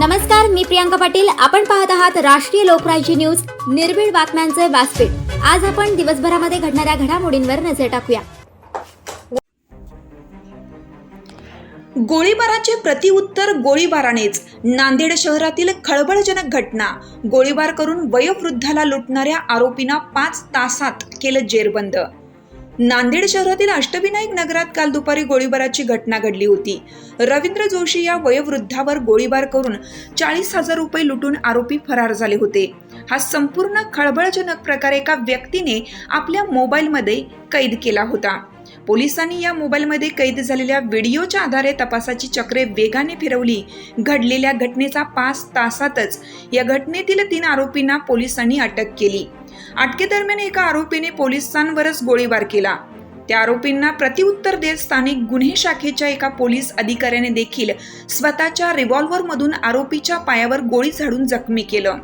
नमस्कार, मी प्रियांका पाटील. आपण पाहत आहात राष्ट्रीय लोकराज्य न्यूज, निर्भीड बातम्यांचे व्यासपीठ. आज आपण दिवसभरामध्ये घडणाऱ्या घडामोडींवर नजर टाकूया. गोळीबाराचे प्रतिउत्तर गोळीबारानेच. नांदेड शहरातील खळबळजनक घटना. गोळीबार करून वयोवृद्धाला लुटणाऱ्या आरोपींना 5 तासात केलं जेरबंद. नांदेड शहरातील अष्टविनायक नगरात काल दुपारी गोळीबाराची घटना घडली होती. रवींद्र जोशी या वयोवृद्धावर गोळीबार करून 40,000 रुपये लुटून आरोपी फरार झाले होते. हा संपूर्ण खळबळजनक प्रकार एका व्यक्तीने आपल्या मोबाईलमध्ये कैद केला होता. पोलिसांनी या मोबाईलमध्ये कैद झालेल्या व्हिडिओच्या आधारे तपासाची चक्रे वेगाने फिरवली. घडलेल्या घटनेचा 5 तासातच या घटनेतील 3 आरोपींना पोलिसांनी अटक केली. अटकेदरम्यान एका आरोपीने पोलिसांवरच गोळीबार केला. त्या आरोपींना प्रतिउत्तर देत स्थानिक गुन्हे शाखेच्या एका पोलीस अधिकाऱ्याने देखील स्वतःच्या रिव्हॉल्व्हरमधून आरोपीच्या पायावर गोळी झाडून जखमी केलं.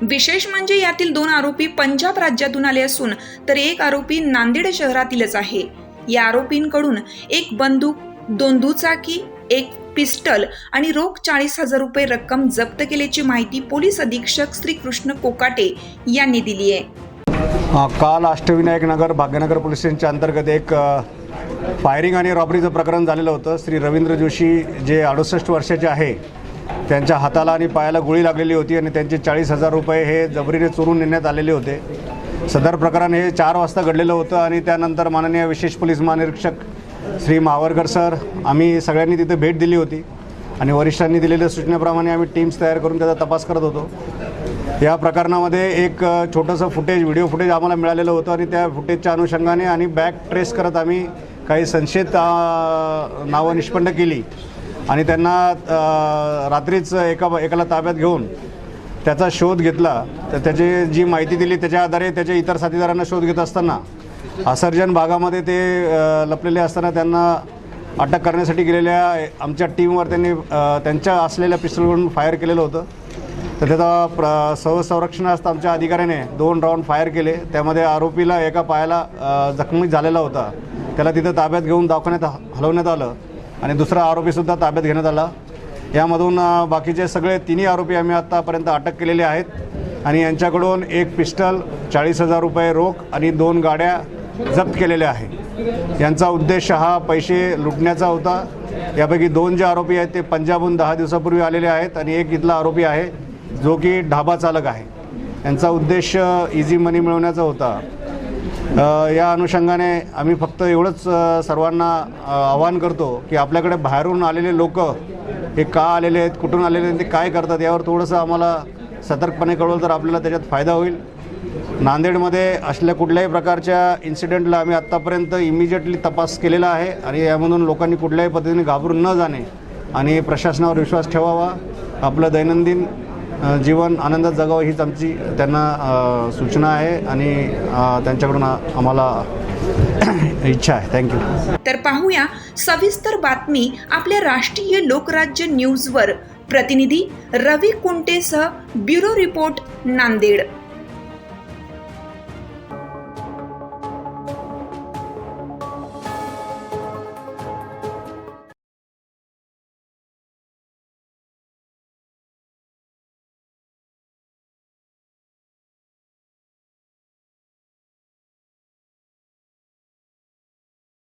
विशेष म्हणजे यातील 2 आरोपी पंजाब राज्यातून आले असून तर एक आरोपी नांदेड शहरातीलच आहे. या आरोपींकडून एक बंदूक, 2 दुचाकी, एक पिस्टल आणि रोख 40,000 रुपये रक्कम जप्त केल्याची माहिती पोलीस अधीक्षक श्री कृष्ण कोकाटे यांनी दिली आहे. काल अष्टविनायक नगर भाग्यनगर पोलीस स्टेशनच्या अंतर्गत एक फायरिंग आणि रॉबरीचं प्रकरण झालेलं होतं. श्री रवींद्र जोशी जे 68 वर्षाचे आहे, त्यांच्या हाताला आणि पायाला गोळी लागलेली होती आणि त्यांचे 40,000 रुपये हे जबरीने चोरून नेण्यात आलेले होते. सदर प्रकरण हे 4 वाजता घडलेलं होतं आणि त्यानंतर माननीय विशेष पोलीस महानिरीक्षक श्री मावरकर सर, आम्ही सगळ्यांनी तिथे भेट दिली होती आणि वरिष्ठांनी दिलेल्या सूचनेप्रमाणे आम्ही टीम्स तयार करून त्याचा तपास करत होतो. या प्रकरणामध्ये एक छोटंसं व्हिडिओ फुटेज आम्हाला मिळालेलं होतं आणि त्या फुटेजच्या अनुषंगाने आणि बॅक ट्रेस करत आम्ही काही संशयित नावं निष्पन्न केली आणि त्यांना रात्रीच एकाला ताब्यात घेऊन त्याचा शोध घेतला. तर त्याची जी माहिती दिली त्याच्या आधारे त्याच्या इतर साथीदारांना शोध घेत असताना असर्जन भागामध्ये ते लपलेले असताना त्यांना अटक करण्यासाठी गेलेल्या आमच्या टीमवर त्यांनी त्यांच्या असलेल्या पिस्तूलवरून फायर केलेलं होतं. तर त्याचा संरक्षणार्थ आमच्या अधिकाऱ्याने 2 राऊंड फायर केले. त्यामध्ये आरोपीला एका पायाला जखमी झालेला होता, त्याला तिथं ताब्यात घेऊन दवाखान्यात हलवण्यात आलं आणि दुसरा आरोपीसुद्धा ताब्यात घेण्यात आला. यामधून बाकीचे सगळे 3 आरोपी आम्ही आत्तापर्यंत अटक केलेले आहेत आणि यांच्याकडून एक पिस्टल, 40,000 रुपये रोख आणि 2 गाड्या जप्त केलेल्या आहे. यांचा उद्देश हा पैसे लुटण्याचा होता. यापैकी 2 जे आरोपी आहेत ते पंजाबहून 10 दिवसापूर्वी आलेले आहेत आणि एक इथला आरोपी आहे जो की ढाबा चालक आहे. यांचा उद्देश इझी मनी मिळवण्याचा होता. या अनुषंगाने आम्ही फक्त एवढंच सर्वांना आवाहन करतो की आपल्याकडे बाहेरून आलेले लोक हे का आलेले आहेत, कुठून आलेले आहेत, ते काय करतात, यावर थोडंसं आम्हाला सतर्कपणे कळवलं तर आपल्याला त्याच्यात फायदा होईल. नांदेडमध्ये असल्या कुठल्याही प्रकारच्या इन्सिडेंटला आम्ही आत्तापर्यंत इमिजिएटली तपास केलेला आहे आणि यामधून लोकांनी कुठल्याही पद्धतीने घाबरून न जाणे आणि प्रशासनावर विश्वास ठेवावा. आपलं दैनंदिन जीवन आनंदात जगावं हीच आमची त्यांना सूचना आहे आणि त्यांच्याकडून आम्हाला इच्छा आहे. थँक्यू. तर पाहूया सविस्तर बातमी आपल्या राष्ट्रीय लोकराज्य न्यूजवर. प्रतिनिधी रवी कुंटेसह ब्युरो रिपोर्ट, नांदेड.